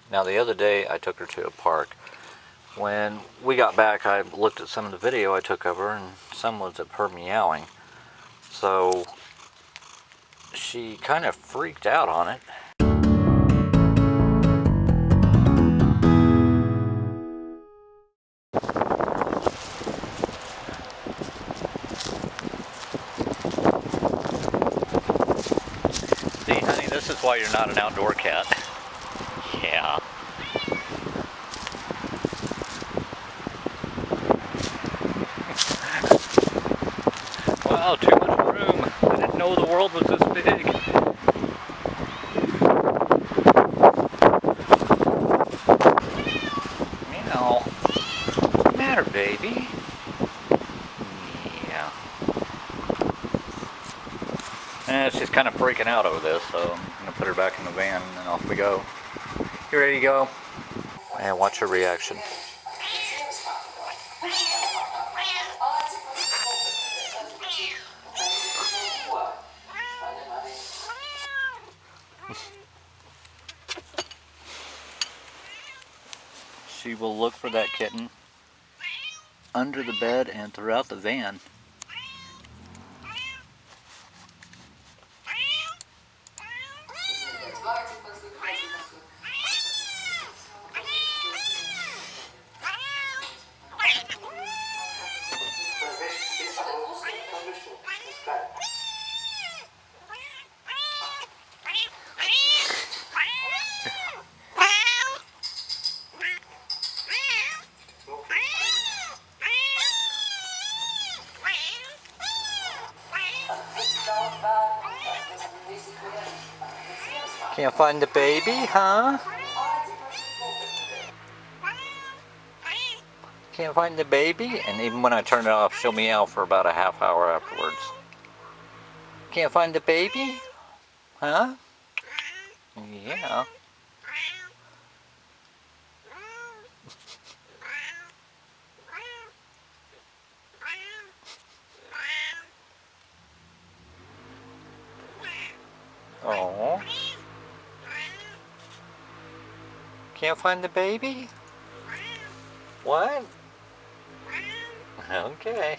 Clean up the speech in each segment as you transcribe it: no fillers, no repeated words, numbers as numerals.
Now the other day I took her to a park. When we got back, I looked at some of the video I took of her, and some was of her meowing. So she kind of freaked out on it. See, honey, this is why you're not an outdoor cat. Yeah. Wow, too much room. I didn't know the world was this big. Meow. What's the matter, baby? Yeah. And she's kind of freaking out over this, so I'm going to put her back in the van and then off we go. You ready to go? And watch her reaction. She will look for that kitten under the bed and throughout the van. Can't find the baby, huh? Can't find the baby? And even when I turn it off, she'll meow for about a half hour afterwards. Can't find the baby? Huh? Yeah. Oh. Can't find the baby? What? Okay.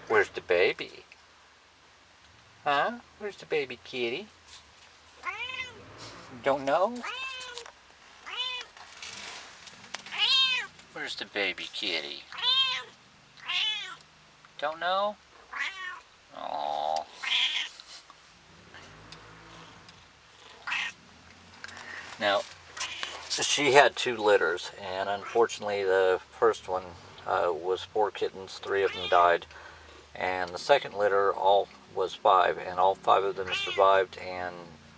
Where's the baby? Huh? Where's the baby kitty? Don't know? Where's the baby kitty? Don't know? Aww. Now, she had 2 litters, and unfortunately the first one was 4 kittens, 3 of them died, and the second litter was 5, and all 5 of them survived and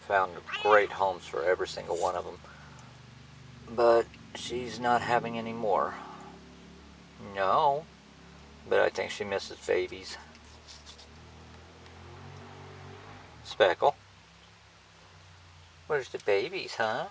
found great homes for every single one of them. But she's not having any more. No, but I think she misses babies. Speckle, where's the babies, huh?